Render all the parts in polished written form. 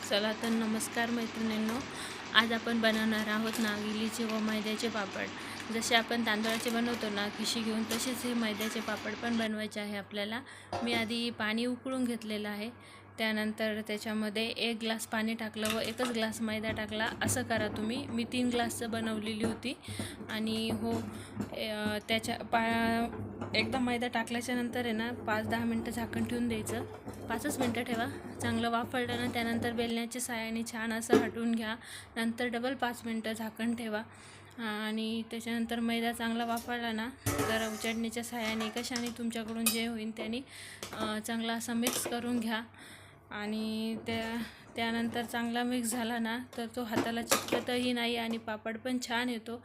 चला तर नमस्कार मैत्रिणींनो, आज आपण बनवणार आहोत नागलीचे व मैद्याचे पापड। जसे आपण तांदळाचे बनवतो ना खिशी घेऊन, तसेच हे मैद्याचे पापड पण बनवायचे आहे आपल्याला। मी आधी पाणी उकळून घेतलेलं आहे, त्यानंतर त्याच्यामध्ये 1 ग्लास पाणी टाकलं व 1च ग्लास मैदा टाकला। असं करा तुम्ही। मी 3 ग्लासचं बनवलेली होती आणि एकदा मैदा टाकल्याच्या नंतर आहे ना 5-10 मिनटं झाकण ठेवून द्यायचं। 5च मिनटं ठेवा। चांगलं वाफळलं ना त्यानंतर बेलण्याच्या साहाय्याने छान असं हटवून घ्या। नंतर डबल 5 मिनटं झाकण ठेवा आणि त्याच्यानंतर मैदा चांगला वाफळला ना तर चटणीच्या साहाय्याने कशाने तुमच्याकडून जे होईल त्याने चांगला असं मिक्स करून घ्या आणि त्यानंतर चांगला मिक्स झाला ना तर तो हाताला चिकटतही नाही आणि पापड पण छान येतो।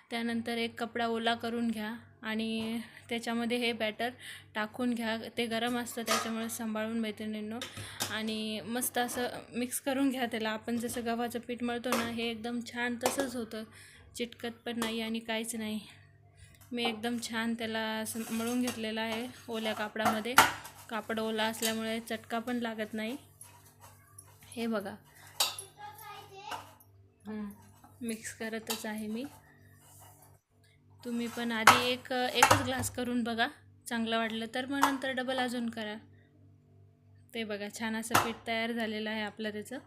त्यानंतर एक कपडा ओला करून घ्या आणि त्याच्यामध्ये हे बॅटर टाकून घ्या। ते गरम असतं त्याच्यामुळे सांभाळून मैत्रिणींनो आणि मस्त असं मिक्स करून घ्या त्याला। आपण जसं गव्हाचं पीठ मळतो ना हे एकदम छान तसंच होतं, चिटकत पण नाही आणि काहीच नाही। मी एकदम छान त्याला असं मळून घेतलेलं आहे ओल्या कापडामध्ये। कापड ओला असल्यामुळे चटका पण लागत नाही। हे बघा मिक्स करतच आहे मी। तुम्ही पण आधी एकच ग्लास करून बघा, चांगलं वाटलं तर मग नंतर डबल अजून करा। ते बघा छान असं पीठ तयार झालेलं आहे आपलं त्याचं।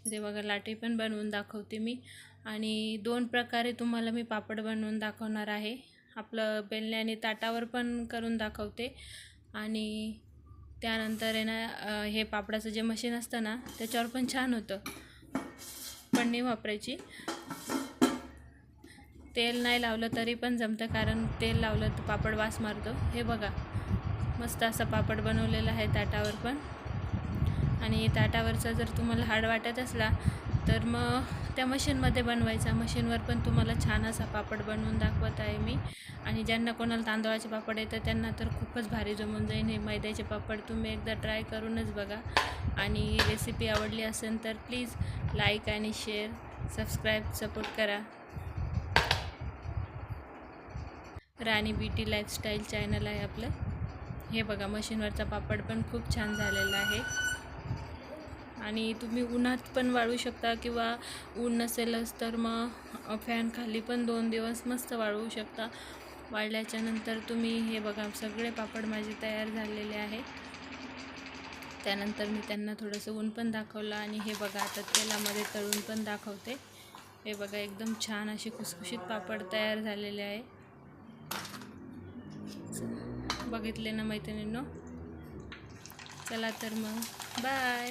ते बघा लाटी पण बनवून दाखवते मी आणि 2 प्रकारे तुम्हाला मी पापड बनवून दाखवणार आहे। आपलं बेलण्याने ताटावर पण करून दाखवते आणि त्यानंतर आहे ना हे पापडाचं जे मशीन असतं ना त्याच्यावर पण छान होतं। पन्नी वापरायची, तेल नाही लावलं तरी पण जमतं, कारण तेल लावलं तर पापड वास मारतो। हे बघा मस्त असा पापड बनवलेला आहे ताटावर पण। आणि ताटावरचा जर तुम्हाला हार्ड वाटत असला तर मग त्या मशीनमध्ये बनवायचा। मशीनवर पण तुम्हाला छान असा पापड बनवून दाखवत आहे मी। आणि ज्यांना कोणाला तांदळाचे पापड येतं त्यांना तर खूपच भारी जमून जाईल हे मैद्याचे पापड। तुम्ही एकदा ट्राय करूनच बघा आणि रेसिपी आवडली असेल तर प्लीज लाईक आणि शेअर, सबस्क्राईब, सपोर्ट करा। राणी ब्युटी लाईफस्टाईल चॅनल आहे आपलं। हे बघा मशीनवरचा पापड पण खूप छान झालेला आहे आणि तुम्ही उन्हात पण वाळू शकता किंवा ऊन नसेलच तर मग फॅन खाली पण 2 दिवस मस्त वाळवू शकता। वाळल्याच्या नंतर तुम्ही हे बघा सगळे पापड माझे तयार झालेले आहे। त्यानंतर मी त्यांना थोडंसं ऊन पण दाखवलं आणि हे बघा आता तेलामध्ये तळून पण दाखवते। हे बघा एकदम छान असे खुसखुशीत पापड तयार झालेले आहे। बघितले ना मैत्रिणींनो, चला तर मग बाय।